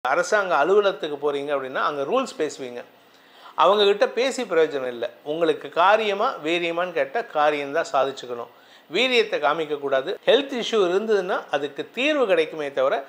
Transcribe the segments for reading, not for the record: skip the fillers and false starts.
அரசாங்க அலுவலகத்துக்கு போகிறீங்க அப்படின்னா அங்கே ரூல்ஸ் பேசுவீங்க. அவங்கக்கிட்ட பேசி பிரயோஜனம் இல்லை. உங்களுக்கு காரியமாக வீரியமானு கேட்டால் காரியம்தான் சாதிச்சுக்கணும். வீரியத்தை காமிக்கக்கூடாது. ஹெல்த் இஷ்யூ இருந்ததுன்னா அதுக்கு தீர்வு கிடைக்குமே தவிர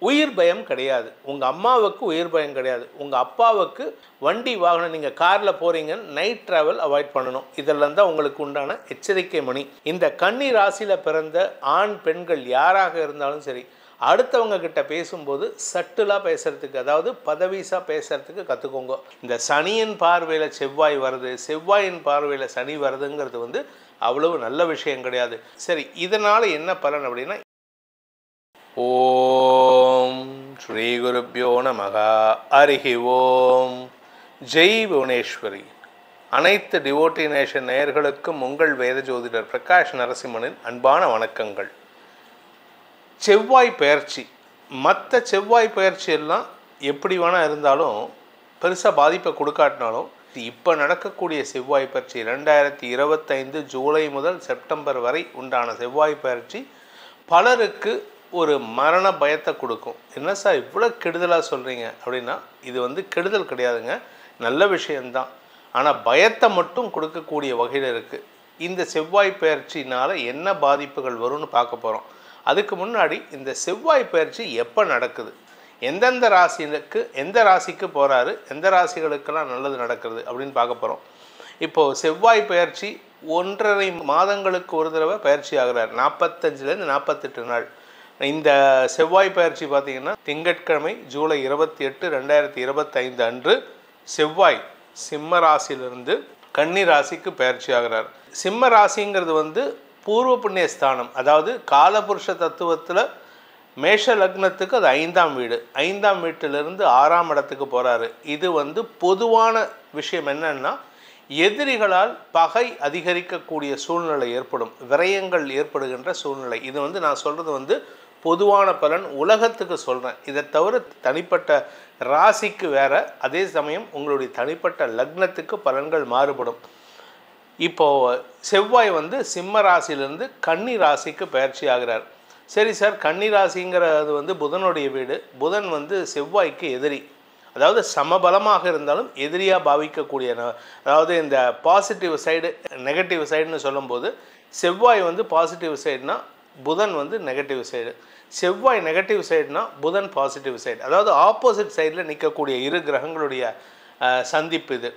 உயிர் பயம் கிடையாது. உங்கள் அம்மாவுக்கு உயிர் பயம் கிடையாது. உங்கள் அப்பாவுக்கு வண்டி வாகனம், நீங்கள் காரில் போகிறீங்கன்னு நைட் ட்ராவல் அவாய்ட் பண்ணணும். இதெல்லாம் தான் உங்களுக்கு உண்டான எச்சரிக்கை மணி. இந்த கன்னி ராசியில் பிறந்த ஆண் பெண்கள் யாராக இருந்தாலும் சரி, அடுத்தவங்க கிட்ட பேசும்போது சட்டுலாக பேசுகிறதுக்கு, அதாவது பதவிசாக பேசுகிறதுக்கு கற்றுக்கோங்க. இந்த சனியின் பார்வையில் செவ்வாய் வருது, செவ்வாயின் பார்வையில் சனி வருதுங்கிறது அவ்வளவு நல்ல விஷயம் கிடையாது. சரி, இதனால் என்ன பலன் அப்படின்னா, ஓம் ஸ்ரீ குருப்யோ நமக. ஹரிஹி ஓம். ஜெய் புவனேஸ்வரி. அனைத்து டிவோட்டி நேஷன் நேயர்களுக்கும் உங்கள் வேத ஜோதிடர் பிரகாஷ் நரசிம்மனின் அன்பான வணக்கங்கள். செவ்வாய் பெயர்ச்சி, மற்ற செவ்வாய் பெயர்ச்சி எல்லாம் எப்படி வேணால் இருந்தாலும் பெருசாக பாதிப்பை கொடுக்காட்டினாலும், இப்போ நடக்கக்கூடிய செவ்வாய் பெயர்ச்சி 2025 ஜூலை முதல் செப்டம்பர் வரை உண்டான செவ்வாய் பெயர்ச்சி பலருக்கு ஒரு மரண பயத்தை கொடுக்கும். என்ன சார் இவ்வளோ கெடுதலாக சொல்கிறீங்க அப்படின்னா, இது கெடுதல் கிடையாதுங்க, நல்ல விஷயந்தான். ஆனால் பயத்தை மட்டும் கொடுக்கக்கூடிய வகையில் இருக்குது. இந்த செவ்வாய் பெயர்ச்சினால் என்ன பாதிப்புகள் வரும்னு பார்க்க போகிறோம். அதுக்கு முன்னாடி இந்த செவ்வாய் பெயர்ச்சி எப்போ நடக்குது, எந்தெந்த ராசிகளுக்கு எந்த ராசிக்கு போகிறாரு, எந்த ராசிகளுக்கெல்லாம் நல்லது நடக்கிறது அப்படின்னு பார்க்க போகிறோம். இப்போது செவ்வாய் பெயர்ச்சி 1.5 மாதங்களுக்கு ஒரு தடவை பயிற்சி ஆகிறார். 45லேருந்து 48 நாள். இந்த செவ்வாய் பயிற்சி பார்த்திங்கன்னா திங்கட்கிழமை ஜூலை 28, 2025 அன்று செவ்வாய் சிம்ம ராசியிலிருந்து கன்னி ராசிக்கு பயிற்சி ஆகிறார். சிம்ம ராசிங்கிறது பூர்வ புண்ணிய ஸ்தானம், அதாவது காலபுருஷ தத்துவத்தில் மேஷ லக்னத்துக்கு அது 5ஆம் வீடு. 5ஆம் வீட்டிலிருந்து 6ஆம் இடத்துக்கு போகிறாரு. இது பொதுவான விஷயம் என்னன்னா, எதிரிகளால் பகை அதிகரிக்கக்கூடிய சூழ்நிலை ஏற்படும், விரயங்கள் ஏற்படுகின்ற சூழ்நிலை. இது நான் சொல்கிறது பொதுவான பலன், உலகத்துக்கு சொல்கிறேன். இதை தவிர தனிப்பட்ட ராசிக்கு வேறு, அதே சமயம் உங்களுடைய தனிப்பட்ட லக்னத்துக்கு பலன்கள் மாறுபடும். இப்போது செவ்வாய் சிம்ம ராசியிலிருந்து கன்னி ராசிக்கு பயிற்சி ஆகிறார். சரி சார், கன்னி ராசிங்கிறது புதனுடைய வீடு. புதன் செவ்வாய்க்கு எதிரி, அதாவது சமபலமாக இருந்தாலும் எதிரியாக பாவிக்கக்கூடிய, அதாவது இந்த பாசிட்டிவ் சைடு நெகட்டிவ் சைடுன்னு சொல்லும்போது செவ்வாய் பாசிட்டிவ் சைடுனா புதன் நெகட்டிவ் சைடு, செவ்வாய் நெகட்டிவ் சைடுனா புதன் பாசிட்டிவ் சைடு. அதாவது ஆப்போசிட் சைடில் நிற்கக்கூடிய இரு கிரகங்களுடைய சந்திப்பு இது.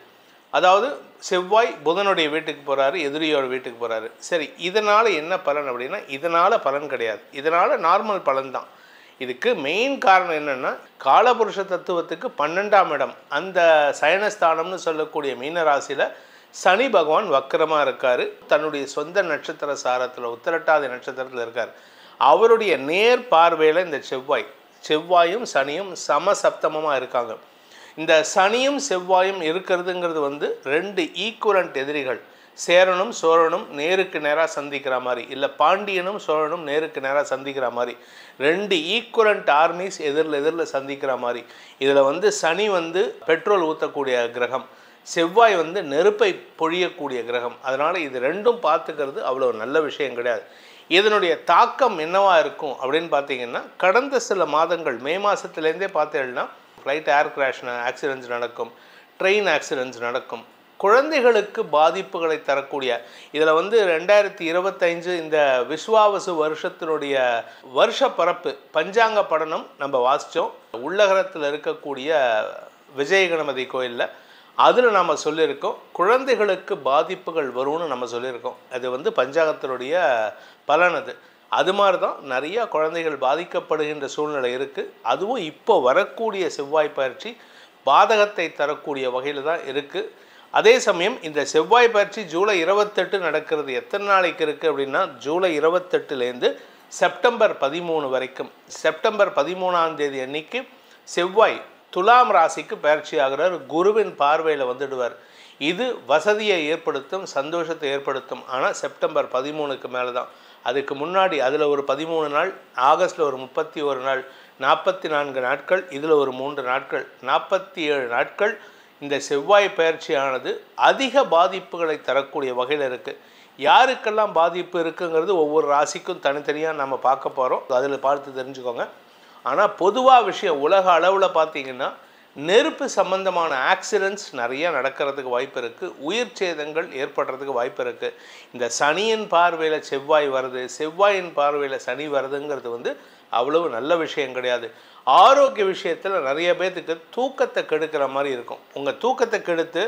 அதாவது செவ்வாய் புதனுடைய வீட்டுக்கு போகிறாரு, எதிரியோட வீட்டுக்கு போகிறாரு. சரி, இதனால் என்ன பலன் அப்படின்னா, இதனால் பலன் கிடையாது, இதனால் நார்மல் பலன் தான். இதுக்கு மெயின் காரணம் என்னென்னா, காலபுருஷ தத்துவத்துக்கு 12ஆம் இடம், அந்த சயனஸ்தானம்னு சொல்லக்கூடிய மீனராசியில் சனி பகவான் வக்கரமாக இருக்கார். தன்னுடைய சொந்த நட்சத்திர சாரத்தில் உத்திரட்டாதி நட்சத்திரத்தில் இருக்கார். அவருடைய நேர் பார்வையில் இந்த செவ்வாயும் சனியும் சமசப்தமமாக இருக்காங்க. இந்த சனியும் செவ்வாயும் இருக்கிறதுங்கிறது 2 ஈக்குவலண்ட் எதிரிகள். சேரனும் சோழனும் நேருக்கு நேராக சந்திக்கிற மாதிரி, இல்லை பாண்டியனும் சோழனும் நேருக்கு நேராக சந்திக்கிற மாதிரி, 2 ஈக்குவலண்ட் ஆர்மிஸ் எதிரில் சந்திக்கிற மாதிரி. இதில் சனி பெட்ரோல் ஊற்றக்கூடிய கிரகம், செவ்வாய் நெருப்பை பொழியக்கூடிய கிரகம். அதனால் இது ரெண்டும் பார்த்துக்கிறது அவ்வளோ நல்ல விஷயம் கிடையாது. இதனுடைய தாக்கம் என்னவாக இருக்கும் அப்படின்னு பார்த்தீங்கன்னா, கடந்த சில மாதங்கள் மே மாதத்துலேருந்தே பார்த்தீங்கன்னா ஃப்ளைட் ஏர் கிராஷ் ஆக்சிடென்ட்ஸ் நடக்கும், ட்ரெயின் ஆக்சிடென்ட்ஸ் நடக்கும், குழந்தைகளுக்கு பாதிப்புகளை தரக்கூடிய. இதில் 2025 இந்த விஸ்வாவசு வருஷத்தினுடைய வருஷ பரப்பு பஞ்சாங்க படனம் நம்ம வாசித்தோம். உள்ளகரத்தில் இருக்கக்கூடிய விஜய கணபதி கோயிலில் அதில் நம்ம சொல்லியிருக்கோம், குழந்தைகளுக்கு பாதிப்புகள் வரும்னு நம்ம சொல்லியிருக்கோம். அது பஞ்சாங்கத்தினுடைய பலன். அது மாதிரி தான் நிறையா குழந்தைகள் பாதிக்கப்படுகின்ற சூழ்நிலை இருக்குது. அதுவும் இப்போ வரக்கூடிய செவ்வாய் பயிற்சி பாதகத்தை தரக்கூடிய வகையில் தான் இருக்குது. அதே சமயம் இந்த செவ்வாய் பயிற்சி ஜூலை 28 நடக்கிறது. எத்தனை நாளைக்கு இருக்குது அப்படின்னா, ஜூலை 28லேருந்து செப்டம்பர் 13 வரைக்கும். செப்டம்பர் 13ஆம் தேதி அன்னைக்கு செவ்வாய் துலாம் ராசிக்கு பயிற்சி ஆகிறார். குருவின் பார்வையில் வந்துடுவார். இது வசதியை ஏற்படுத்தும், சந்தோஷத்தை ஏற்படுத்தும். ஆனால் செப்டம்பர் 13க்கு மேலே தான். அதுக்கு முன்னாடி அதில் ஒரு 13 நாள், ஆகஸ்ட்டில் ஒரு 31 நாள், 44 நாட்கள், இதில் ஒரு 3 நாட்கள், 47 நாட்கள் இந்த செவ்வாய் பயிற்சியானது அதிக பாதிப்புகளை தரக்கூடிய வகையில் இருக்குது. யாருக்கெல்லாம் பாதிப்பு இருக்குங்கிறது ஒவ்வொரு ராசிக்கும் தனித்தனியாக நம்ம பார்க்க போகிறோம். அதில் பார்த்து தெரிஞ்சுக்கோங்க. ஆனால் பொதுவாக விஷயம் உலக அளவில் பார்த்தீங்கன்னா நெருப்பு சம்பந்தமான ஆக்சிடென்ட்ஸ் நிறைய நடக்கிறதுக்கு வாய்ப்பு இருக்குது, உயிர் சேதங்கள் ஏற்படுறதுக்கு வாய்ப்பு இருக்குது. இந்த சனியின் பார்வையில் செவ்வாய் வருது, செவ்வாயின் பார்வையில் சனி வருதுங்கிறது அவ்வளவு நல்ல விஷயம் கிடையாது. ஆரோக்கிய விஷயத்தில் நிறைய பேர்த்துக்கு தூக்கத்தை கெடுக்கிற மாதிரி இருக்கும். உங்கள் தூக்கத்தை கெடுத்து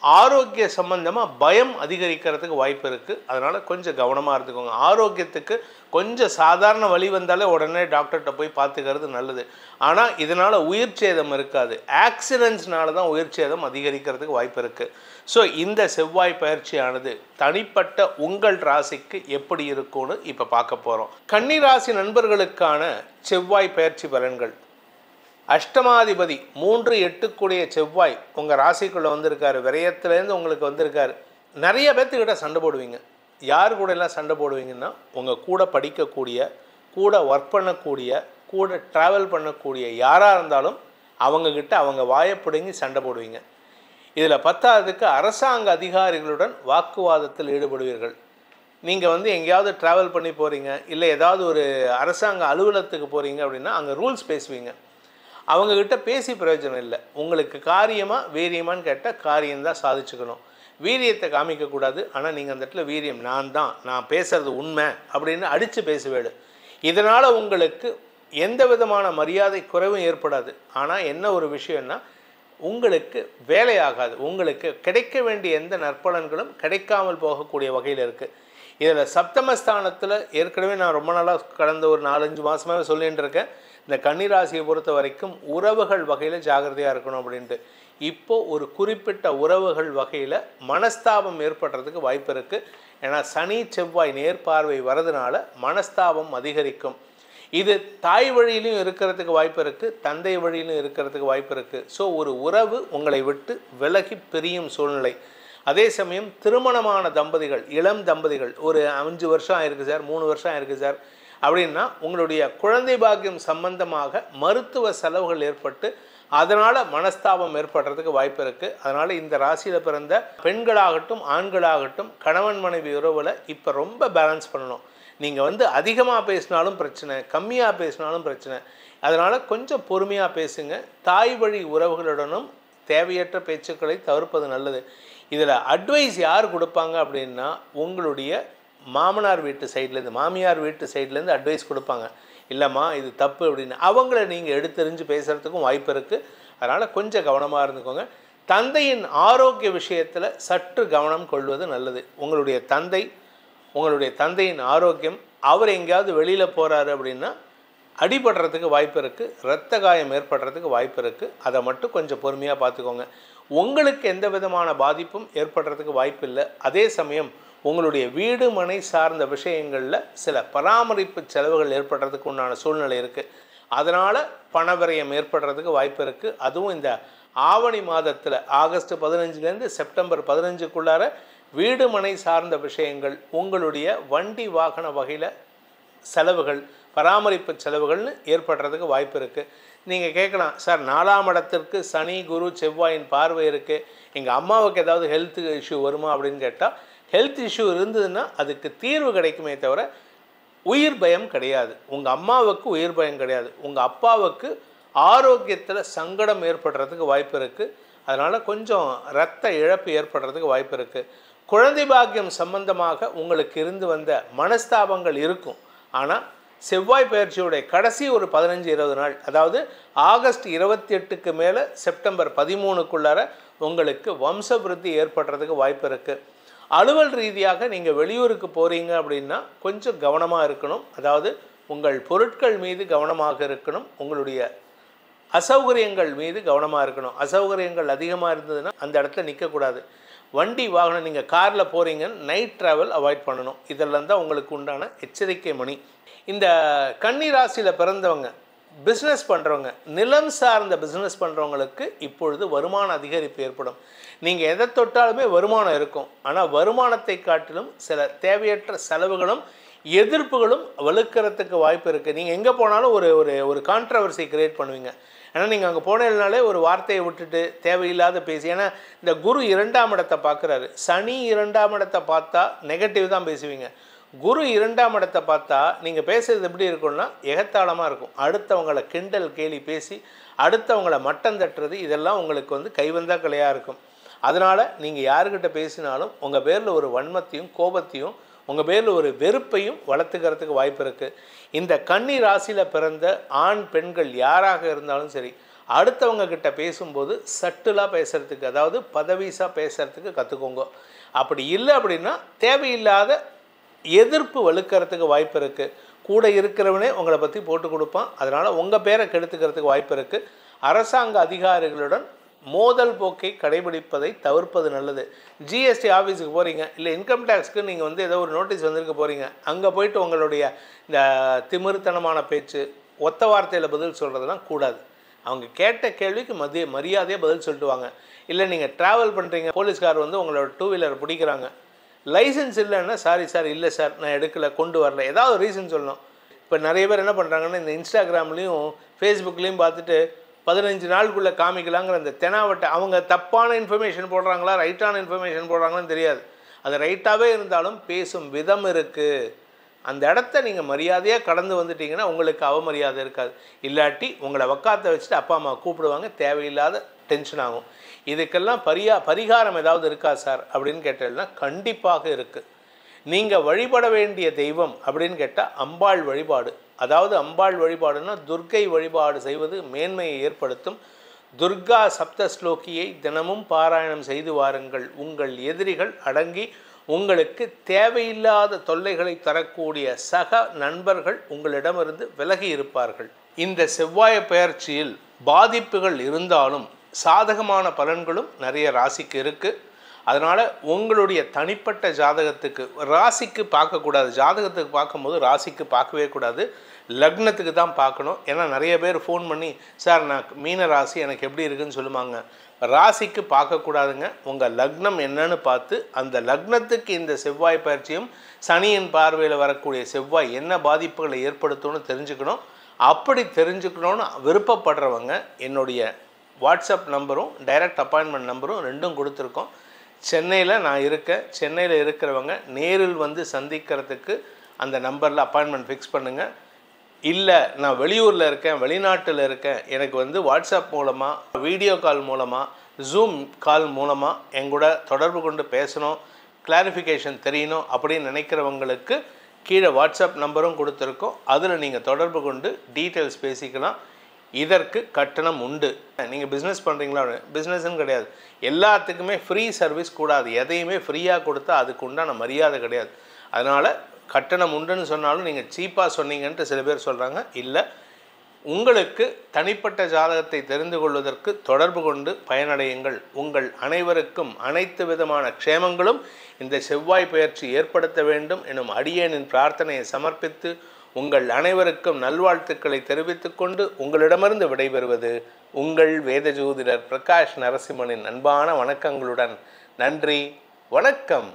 ஆரோக்கிய சம்பந்தமாக பயம் அதிகரிக்கிறதுக்கு வாய்ப்பு இருக்குது. அதனால் கொஞ்சம் கவனமாக இருந்துக்கோங்க. ஆரோக்கியத்துக்கு கொஞ்சம் சாதாரண வலி வந்தாலே உடனே டாக்டர்கிட்ட போய் பார்த்துக்கிறது நல்லது. ஆனால் இதனால் உயிர் சேதம் இருக்காது, ஆக்சிடென்ட்ஸ்னால தான் உயிர் சேதம் அதிகரிக்கிறதுக்கு வாய்ப்பு இருக்குது. ஸோ இந்த செவ்வாய் பயிற்சியானது தனிப்பட்ட உங்கள் ராசிக்கு எப்படி இருக்கும்னு இப்போ பார்க்க போகிறோம். கன்னி ராசி நண்பர்களுக்கான செவ்வாய் பயிற்சி பலன்கள். அஷ்டமாதிபதி 3-8 கூடிய செவ்வாய் உங்கள் ராசிக்குள்ளே வந்திருக்காரு, விரயத்துலேருந்து உங்களுக்கு வந்திருக்காரு. நிறைய பேர்த்துக்கிட்ட சண்டை போடுவீங்க. யார் கூட எல்லாம் சண்டை போடுவீங்கன்னா, உங்கள் கூட படிக்கக்கூடிய, கூட ஒர்க் பண்ணக்கூடிய, கூட ட்ராவல் பண்ணக்கூடிய யாராக இருந்தாலும் அவங்கக்கிட்ட அவங்க வாயை பிடுங்கி சண்டை போடுவீங்க. இதில் 10ஆவதுக்கு அரசாங்க அதிகாரிகளுடன் வாக்குவாதத்தில் ஈடுபடுவீர்கள். நீங்கள் எங்கேயாவது ட்ராவல் பண்ணி போகிறீங்க, இல்லை ஏதாவது ஒரு அரசாங்க அலுவலகத்துக்கு போகிறீங்க அப்படின்னா அங்கே ரூல்ஸ் பேசுவீங்க. அவங்கக்கிட்ட பேசி பிரயோஜனம் இல்லை. உங்களுக்கு காரியமாக வீரியமானு கேட்டால் காரியம்தான் சாதிச்சுக்கணும், வீரியத்தை காமிக்கக்கூடாது. ஆனால் நீங்கள் அந்த இடத்துல வீரியம் நான் பேசுகிறது உண்மை அப்படின்னு அடித்து பேசுவேடு. இதனால் உங்களுக்கு எந்த விதமான மரியாதை குறைவும் ஏற்படாது. ஆனால் என்ன ஒரு விஷயம்னா, உங்களுக்கு வேலையாகாது, உங்களுக்கு கிடைக்க வேண்டிய எந்த நற்பலன்களும் கிடைக்காமல் போகக்கூடிய வகையில் இருக்குது. இதில் சப்தமஸ்தானத்தில் ஏற்கனவே நான் ரொம்ப நாளாக கடந்த ஒரு 4-5 மாதமாகவே சொல்லிகிட்டு இருக்கேன், இந்த கன்னிராசியை பொறுத்த வரைக்கும் உறவுகள் வகையில் ஜாகிரதையாக இருக்கணும் அப்படின்ட்டு. இப்போது ஒரு குறிப்பிட்ட உறவுகள் வகையில் மனஸ்தாபம் ஏற்படுறதுக்கு வாய்ப்பு இருக்குது. ஏன்னா சனி செவ்வாய் நேர்பார்வை வரதுனால மனஸ்தாபம் அதிகரிக்கும். இது தாய் வழியிலும் இருக்கிறதுக்கு வாய்ப்பு இருக்குது, தந்தை வழியிலும் இருக்கிறதுக்கு வாய்ப்பு இருக்குது. ஸோ ஒரு உறவு உங்களை விட்டு விலகி பிரியும் சூழ்நிலை. அதே சமயம் திருமணமான தம்பதிகள், இளம் தம்பதிகள், ஒரு 5 வருஷம் ஆயிருக்கு சார், 3 வருஷம் ஆயிருக்கு சார் அப்படின்னா உங்களுடைய குழந்தை பாக்கியம் சம்பந்தமாக மருத்துவ செலவுகள் ஏற்பட்டு அதனால் மனஸ்தாபம் ஏற்படுறதுக்கு வாய்ப்பு இருக்குது. அதனால் இந்த ராசியில் பிறந்த பெண்களாகட்டும் ஆண்களாகட்டும் கணவன் மனைவி உறவில் இப்போ ரொம்ப பேலன்ஸ் பண்ணணும். நீங்கள் அதிகமாக பேசினாலும் பிரச்சனை, கம்மியாக பேசினாலும் பிரச்சனை. அதனால் கொஞ்சம் பொறுமையாக பேசுங்க. தாய் வழி உறவுகளுடனும் தேவையற்ற பேச்சுக்களை தவிர்ப்பது நல்லது. இதில் அட்வைஸ் யார் கொடுப்பாங்க அப்படின்னா, உங்களுடைய மாமனார் வீட்டு சைட்லேருந்து, மாமியார் வீட்டு சைட்லேருந்து அட்வைஸ் கொடுப்பாங்க. இல்லைம்மா இது தப்பு அப்படின்னு அவங்கள நீங்கள் எடுத்தெறிஞ்சு பேசுகிறதுக்கும் வாய்ப்பு இருக்குது. அதனால் கொஞ்சம் கவனமாக இருந்துக்கோங்க. தந்தையின் ஆரோக்கிய விஷயத்தில் சற்று கவனம் கொள்வது நல்லது. உங்களுடைய தந்தையின் ஆரோக்கியம், அவர் எங்கேயாவது வெளியில் போகிறாரு அப்படின்னா அடிபடுறதுக்கு வாய்ப்பு இருக்குது, இரத்த காயம் ஏற்படுறதுக்கு வாய்ப்பு இருக்குது. அதை மட்டும் கொஞ்சம் பொறுமையாக பார்த்துக்கோங்க. உங்களுக்கு எந்த விதமான பாதிப்பும் ஏற்படுறதுக்கு வாய்ப்பு இல்லை. அதே சமயம் உங்களுடைய வீடு மனை சார்ந்த விஷயங்களில் சில பராமரிப்பு செலவுகள் ஏற்படுறதுக்கு உண்டான சூழ்நிலை இருக்குது. அதனால் பணவிரயம் ஏற்படுறதுக்கு வாய்ப்பு இருக்குது. அதுவும் இந்த ஆவணி மாதத்தில் ஆகஸ்ட் 15லேருந்து செப்டம்பர் 15க்குள்ளார வீடு மனை சார்ந்த விஷயங்கள், உங்களுடைய வண்டி வாகன வகையில் செலவுகள், பராமரிப்பு செலவுகள்னு ஏற்படுறதுக்கு வாய்ப்பு இருக்குது. நீங்கள் கேட்கலாம், சார் 4ஆம் இடத்திற்கு சனி குரு செவ்வாயின் பார்வை இருக்குது, எங்கள் அம்மாவுக்கு ஏதாவது ஹெல்த் இஷ்யூ வருமா அப்படின்னு கேட்டால், ஹெல்த் இஷ்யூ இருந்ததுன்னா அதுக்கு தீர்வு கிடைக்குமே தவிர உயிர் பயம் கிடையாது. உங்கள் அம்மாவுக்கு உயிர் பயம் கிடையாது. உங்கள் அப்பாவுக்கு ஆரோக்கியத்தில் சங்கடம் ஏற்படுறதுக்கு வாய்ப்பு இருக்குது. அதனால் கொஞ்சம் இரத்த இழப்பு ஏற்படுறதுக்கு வாய்ப்பு இருக்குது. குழந்தை பாக்கியம் சம்பந்தமாக உங்களுக்கு இருந்து வந்த மனஸ்தாபங்கள் இருக்கும். ஆனால் செவ்வாய் பயிற்சியுடைய கடைசி ஒரு 15-20 நாள், அதாவது ஆகஸ்ட் 28க்கு மேலே செப்டம்பர் 13க்குள்ளார உங்களுக்கு வம்ச விருத்தி ஏற்படுறதுக்கு வாய்ப்பு இருக்குது. அலுவல் ரீதியாக நீங்கள் வெளியூருக்கு போகிறீங்க அப்படின்னா கொஞ்சம் கவனமாக இருக்கணும். அதாவது உங்கள் பொருட்கள் மீது கவனமாக இருக்கணும். உங்களுடைய அசௌகரியங்கள் மீது கவனமாக இருக்கணும். அசௌகரியங்கள் அதிகமாக இருந்ததுன்னா அந்த இடத்துல நிற்கக்கூடாது. வண்டி வாகனம், நீங்கள் காரில் போகிறீங்கன்னு நைட் ட்ராவல் அவாய்ட் பண்ணணும். இதெல்லாம் தான் உங்களுக்கு உண்டான எச்சரிக்கை மணி. இந்த கன்னி ராசியில் பிறந்தவங்க, பிஸ்னஸ் பண்ணுறவங்க, நிலம் சார்ந்த பிஸ்னஸ் பண்ணுறவங்களுக்கு இப்பொழுது வருமான அதிகரிப்பு ஏற்படும். நீங்கள் எதை தொட்டாலுமே வருமானம் இருக்கும். ஆனால் வருமானத்தை காட்டிலும் சில தேவையற்ற செலவுகளும் எதிர்ப்புகளும் வலுக்கிறதுக்கு வாய்ப்பு இருக்குது. நீங்கள் எங்கே போனாலும் ஒரு ஒரு ஒரு கான்ட்ரவர்சி கிரியேட் பண்ணுவீங்க. ஏன்னா நீங்கள் அங்கே போனதுனாலே ஒரு வார்த்தையை விட்டுட்டு தேவையில்லாத பேசி, ஏன்னா இந்த குரு 2ஆம் இடத்தை பார்க்குறாரு. சனி 2ஆம் இடத்தை பார்த்தா நெகட்டிவ் தான் பேசுவீங்க. குரு 2ஆம் இடத்தை பார்த்தா நீங்கள் பேசுகிறது எப்படி இருக்கும்னா எகத்தாளமாக இருக்கும். அடுத்தவங்களை கிண்டல் கேலி பேசி அடுத்தவங்களை மட்டம் தட்டுறது இதெல்லாம் உங்களுக்கு வந்து கைவந்தா கலையாக இருக்கும். அதனால் நீங்கள் யாருக்கிட்ட பேசினாலும் உங்கள் பேரில் ஒரு வன்மத்தையும் கோபத்தையும் உங்கள் பேரில் ஒரு வெறுப்பையும் வளர்த்துக்கிறதுக்கு வாய்ப்பு இருக்குது. இந்த கன்னி ராசியில் பிறந்த ஆண் பெண்கள் யாராக இருந்தாலும் சரி, அடுத்தவங்க கிட்ட பேசும்போது சட்டுலாக பேசுகிறதுக்கு, அதாவது பதவிசாக பேசுகிறதுக்கு கற்றுக்கோங்க. அப்படி இல்லை அப்படின்னா தேவையில்லாத எதிர்ப்பு வலுக்கிறதுக்கு வாய்ப்பு இருக்குது. கூட இருக்கிறவனே உங்களை பற்றி போட்டு கொடுப்பான். அதனால் உங்கள் பேரை கெடுத்துக்கிறதுக்கு வாய்ப்பு இருக்குது. அரசாங்க அதிகாரிகளுடன் மோதல் போக்கை கடைபிடிப்பதை தவிர்ப்பது நல்லது. ஜிஎஸ்டி ஆஃபீஸுக்கு போகிறீங்க, இல்லை இன்கம் டேக்ஸ்க்கு நீங்கள் வந்து ஏதோ ஒரு நோட்டீஸ் வந்திருக்க போகிறீங்க, அங்கே போயிட்டு உங்களுடைய இந்த திமிர்த்தனமான பேச்சு, ஒத்த வார்த்தையில் பதில் சொல்கிறதுலாம் கூடாது. அவங்க கேட்ட கேள்விக்கு மரியாதையாக பதில் சொல்லிட்டுவாங்க. இல்லை நீங்கள் ட்ராவல் பண்ணுறீங்க, போலீஸ்கார் வந்து உங்களோட 2 வீலர் பிடிக்கிறாங்க, லைசன்ஸ் இல்லைன்னா சார் இல்லை சார் நான் எடுக்கலை கொண்டு வரல, ஏதாவது ரீசன் சொல்லணும். இப்போ நிறைய பேர் என்ன பண்ணுறாங்கன்னா இந்த இன்ஸ்டாகிராம்லேயும் ஃபேஸ்புக்லேயும் பார்த்துட்டு 15 நாளுக்குள்ளே காமிக்கலாங்கிற அந்த தெனாவட்டை, அவங்க தப்பான இன்ஃபர்மேஷன் போடுறாங்களா ரைட்டான இன்ஃபர்மேஷன் போடுறாங்களான்னு தெரியாது. அது ரைட்டாகவே இருந்தாலும் பேசும் விதம் இருக்குது. அந்த இடத்த நீங்கள் மரியாதையாக கடந்து வந்துட்டீங்கன்னா உங்களுக்கு அவமரியாதை இருக்காது. இல்லாட்டி உங்களை உக்காத்த வச்சுட்டு அப்பா அம்மா கூப்பிடுவாங்க, தேவையில்லாத டென்ஷன் ஆகும். இதுக்கெல்லாம் பரிகாரம் ஏதாவது இருக்கா சார் அப்படின்னு கேட்டதுன்னா கண்டிப்பாக இருக்குது. நீங்கள் வழிபட வேண்டிய தெய்வம் அப்படின்னு கேட்டால் அம்பாள் வழிபாடு. அதாவது அம்பாள் வழிபாடுன்னா துர்க்கை வழிபாடு செய்வது மேன்மையை ஏற்படுத்தும். துர்கா சப்த ஸ்லோகியை தினமும் பாராயணம் செய்து வாருங்கள். உங்கள் எதிரிகள் அடங்கி உங்களுக்கு தேவையில்லாத தொல்லைகளை தரக்கூடிய சக நண்பர்கள் உங்களிடமிருந்து விலகி இருப்பார்கள். இந்த செவ்வாய் பெயர்ச்சியில் பாதிப்புகள் இருந்தாலும் சாதகமான பலன்களும் நிறைய ராசிக்கு இருக்குது. அதனால் உங்களுடைய தனிப்பட்ட ஜாதகத்துக்கு ராசிக்கு பார்க்கக்கூடாது. ஜாதகத்துக்கு பார்க்கும்போது ராசிக்கு பார்க்கவே கூடாது, லக்னத்துக்கு தான் பார்க்கணும். ஏன்னா நிறைய பேர் ஃபோன் பண்ணி சார் நான் மீன ராசி எனக்கு எப்படி இருக்குன்னு சொல்லுவாங்க. ராசிக்கு பார்க்கக்கூடாதுங்க. உங்கள் லக்னம் என்னன்னு பார்த்து அந்த லக்னத்துக்கு இந்த செவ்வாய் பயிற்சியும் சனியின் பார்வையில் வரக்கூடிய செவ்வாய் என்ன பாதிப்புகளை ஏற்படுத்தும்னு தெரிஞ்சுக்கணும். அப்படி தெரிஞ்சுக்கணுன்னு விருப்பப்படுறவங்க என்னுடைய வாட்ஸ்அப் நம்பரும் டைரக்ட் அப்பாயின்மெண்ட் நம்பரும் 2ம் கொடுத்துருக்கோம். சென்னையில் நான் இருக்கேன். சென்னையில் இருக்கிறவங்க நேரில் வந்து சந்திக்கிறதுக்கு அந்த நம்பரில் அப்பாயின்மெண்ட் ஃபிக்ஸ் பண்ணுங்கள். இல்லை நான் வெளியூரில் இருக்கேன், வெளிநாட்டில் இருக்கேன், எனக்கு வந்து வாட்ஸ்அப் மூலமாக, வீடியோ கால் மூலமாக, ஜூம் கால் மூலமாக எங்கூட தொடர்பு கொண்டு பேசணும், கிளாரிஃபிகேஷன் தெரியணும் அப்படின்னு நினைக்கிறவங்களுக்கு கீழே வாட்ஸ்அப் நம்பரும் கொடுத்துருக்கோம். அதில் நீங்கள் தொடர்பு கொண்டு டீட்டெயில்ஸ் பேசிக்கலாம். இதற்கு கட்டணம் உண்டு. நீங்கள் பிஸ்னஸ் பண்ணுறீங்களா? பிஸ்னஸ்ன்னு கிடையாது, எல்லாத்துக்குமே ஃப்ரீ சர்வீஸ் கூடாது. எதையுமே ஃப்ரீயாக கொடுத்தா அதுக்கு உண்டான மரியாதை கிடையாது. அதனால் கட்டணம் உண்டுன்னு சொன்னாலும் நீங்கள் சீப்பாக சொன்னீங்கன்ட்டு சில பேர் சொல்கிறாங்க. இல்லை, உங்களுக்கு தனிப்பட்ட ஜாதகத்தை தெரிந்து கொள்வதற்கு தொடர்பு கொண்டு பயனடையுங்கள். உங்கள் அனைவருக்கும் அனைத்து விதமான க்ஷேமங்களும் இந்த செவ்வாய் பெயர்ச்சி ஏற்படுத்த வேண்டும் எனும் அடியேனின் பிரார்த்தனையை சமர்ப்பித்து உங்கள் அனைவருக்கும் நல்வாழ்த்துக்களை தெரிவித்துக் கொண்டு உங்களிடமிருந்து விடைபெறுவது உங்கள் வேத ஜோதிடர் பிரகாஷ் நரசிம்மனின் அன்பான வணக்கங்களுடன். நன்றி, வணக்கம்.